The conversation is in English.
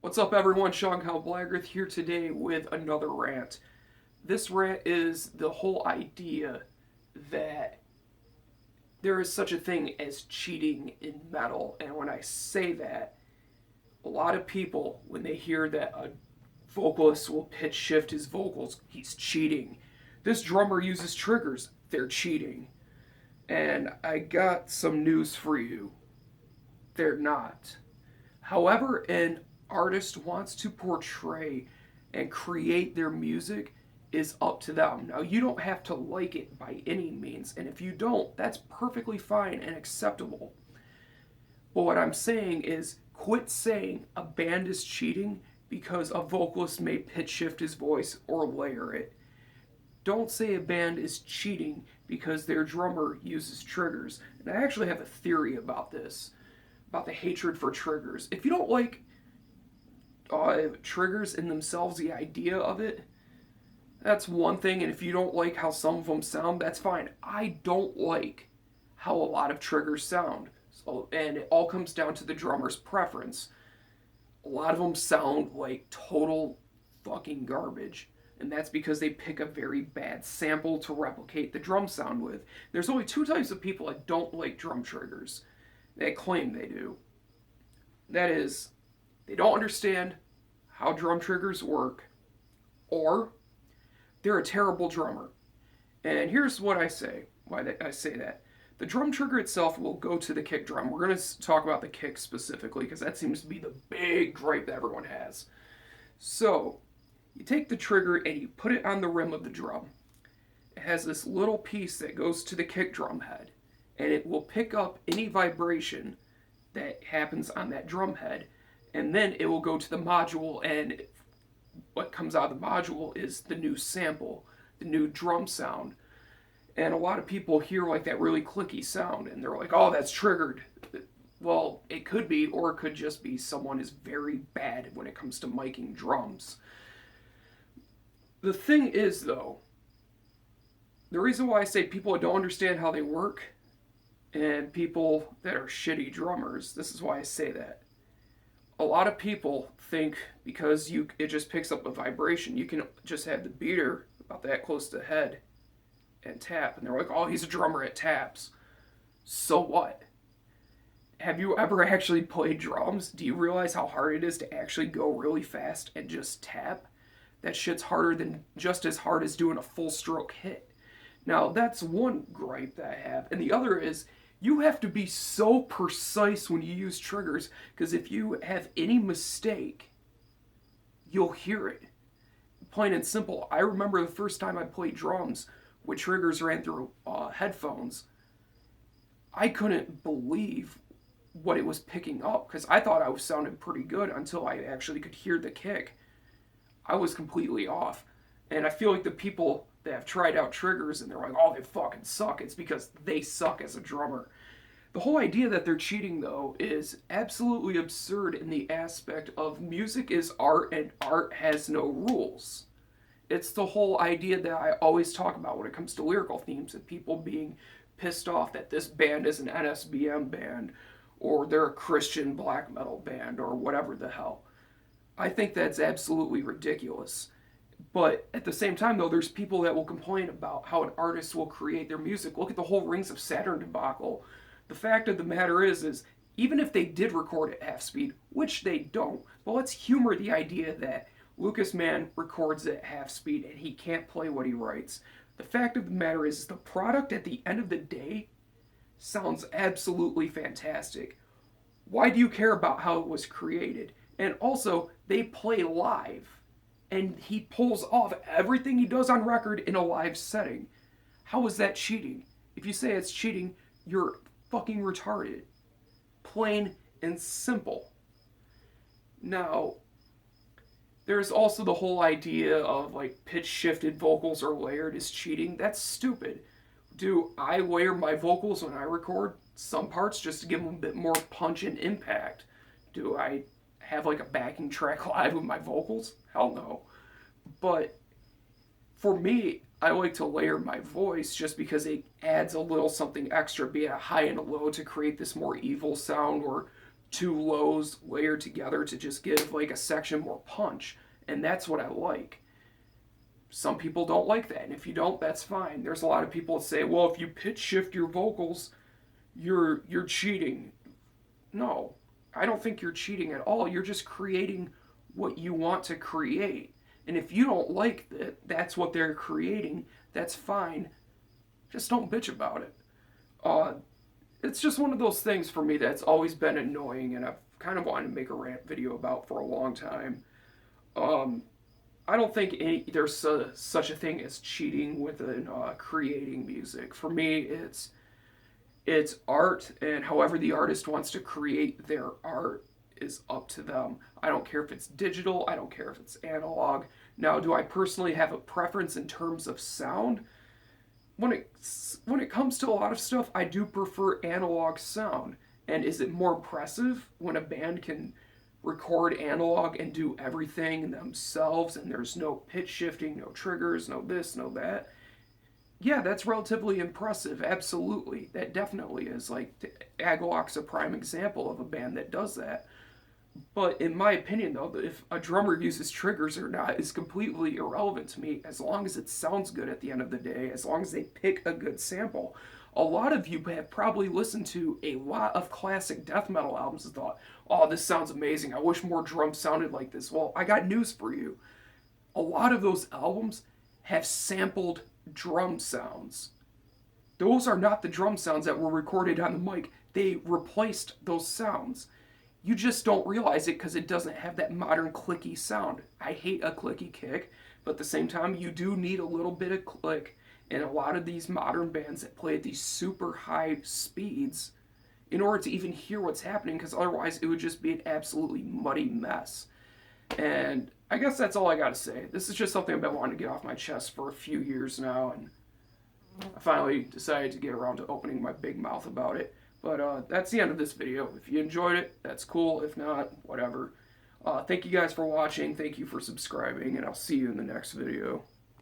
What's up, everyone? Sean Kyle Blagrith here today with another rant. This rant is the whole idea that there is such a thing as cheating in metal. And when I say that, a lot of people, when they hear that a vocalist will pitch shift his vocals, he's cheating. This drummer uses triggers, they're cheating. And I got some news for you. They're not. However, an artist wants to portray and create their music is up to them. Now, you don't have to like it by any means, and if you don't, that's perfectly fine and acceptable. But what I'm saying is quit saying a band is cheating because a vocalist may pitch shift his voice or layer it. Don't say a band is cheating because their drummer uses triggers. And I actually have a theory about this, about the hatred for triggers. If you don't like triggers in themselves, the idea of it, that's one thing. And if you don't like how some of them sound, that's fine. I don't like how a lot of triggers sound. And it all comes down to the drummer's preference. A lot of them sound like total fucking garbage. And that's because they pick a very bad sample to replicate the drum sound with. There's only two types of people that don't like drum triggers. They claim they do. That is, they don't understand how drum triggers work, or they're a terrible drummer. And here's what I say, why I say that. The drum trigger itself will go to the kick drum. We're going to talk about the kick specifically because that seems to be the big gripe that everyone has. So, you take the trigger and you put it on the rim of the drum. It has this little piece that goes to the kick drum head, and it will pick up any vibration that happens on that drum head, and then it will go to the module, and what comes out of the module is the new sample, the new drum sound. And a lot of people hear like that really clicky sound, and they're like, oh, that's triggered. Well, it could be, or it could just be someone is very bad when it comes to miking drums. The thing is, though, the reason why I say people don't understand how they work and people that are shitty drummers, this is why I say that. A lot of people think because it just picks up a vibration, you can just have the beater about that close to the head and tap. And they're like, oh, he's a drummer, it taps. So what? Have you ever actually played drums? Do you realize how hard it is to actually go really fast and just tap? That shit's harder than just as hard as doing a full stroke hit. Now, that's one gripe that I have. And the other is you have to be so precise when you use triggers because if you have any mistake, you'll hear it. Plain and simple. I remember the first time I played drums with triggers ran through headphones. I couldn't believe what it was picking up because I thought I was sounding pretty good until I actually could hear the kick. I was completely off. And I feel like the people that have tried out triggers and they're like, oh, they fucking suck, it's because they suck as a drummer. The whole idea that they're cheating, though, is absolutely absurd in the aspect of music is art and art has no rules. It's the whole idea that I always talk about when it comes to lyrical themes and people being pissed off that this band is an NSBM band or they're a Christian black metal band or whatever the hell. I think that's absolutely ridiculous. But at the same time, though, there's people that will complain about how an artist will create their music. Look at the whole Rings of Saturn debacle. The fact of the matter is even if they did record at half speed, which they don't, but let's humor the idea that Lucas Mann records at half speed and he can't play what he writes. The fact of the matter is the product at the end of the day sounds absolutely fantastic. Why do you care about how it was created? And also, they play live. And he pulls off everything he does on record in a live setting. How is that cheating? If you say it's cheating, you're fucking retarded. Plain and simple. Now, there's also the whole idea of like pitch shifted vocals or layered is cheating. That's stupid. Do I layer my vocals when I record some parts just to give them a bit more punch and impact? Do I have like a backing track live with my vocals? Hell no. But for me, I like to layer my voice just because it adds a little something extra, be it a high and a low, to create this more evil sound or two lows layered together to just give like a section more punch. And that's what I like. Some people don't like that, and if you don't, that's fine. There's a lot of people that say, well, if you pitch shift your vocals, you're cheating. No, I don't think you're cheating at all. You're just creating what you want to create. And if you don't like that, that's what they're creating, that's fine. Just don't bitch about it. It's just one of those things for me that's always been annoying, and I've kind of wanted to make a rant video about for a long time. I don't think there's such a thing as cheating within creating music. For me, it's art, and however the artist wants to create their art is up to them. I don't care if it's digital, I don't care if it's analog. Now, do I personally have a preference in terms of sound? When it comes to a lot of stuff, I do prefer analog sound. And is it more impressive when a band can record analog and do everything themselves and there's no pitch shifting, no triggers, no this, no that? Yeah, that's relatively impressive. Absolutely. That definitely is. Like, Agaloc's a prime example of a band that does that. But in my opinion, though, if a drummer uses triggers or not is completely irrelevant to me as long as it sounds good at the end of the day, as long as they pick a good sample. A lot of you have probably listened to a lot of classic death metal albums and thought, oh, this sounds amazing. I wish more drums sounded like this. Well, I got news for you. A lot of those albums have sampled drum sounds. Those are not the drum sounds that were recorded on the mic. They replaced those sounds. You just don't realize it because it doesn't have that modern clicky sound. I hate a clicky kick, but at the same time, you do need a little bit of click in a lot of these modern bands that play at these super high speeds in order to even hear what's happening, because otherwise it would just be an absolutely muddy mess. And I guess that's all I gotta say. This is just something I've been wanting to get off my chest for a few years now, and I finally decided to get around to opening my big mouth about it. But that's the end of this video. If you enjoyed it, that's cool. If not, whatever. Thank you guys for watching. Thank you for subscribing, and I'll see you in the next video.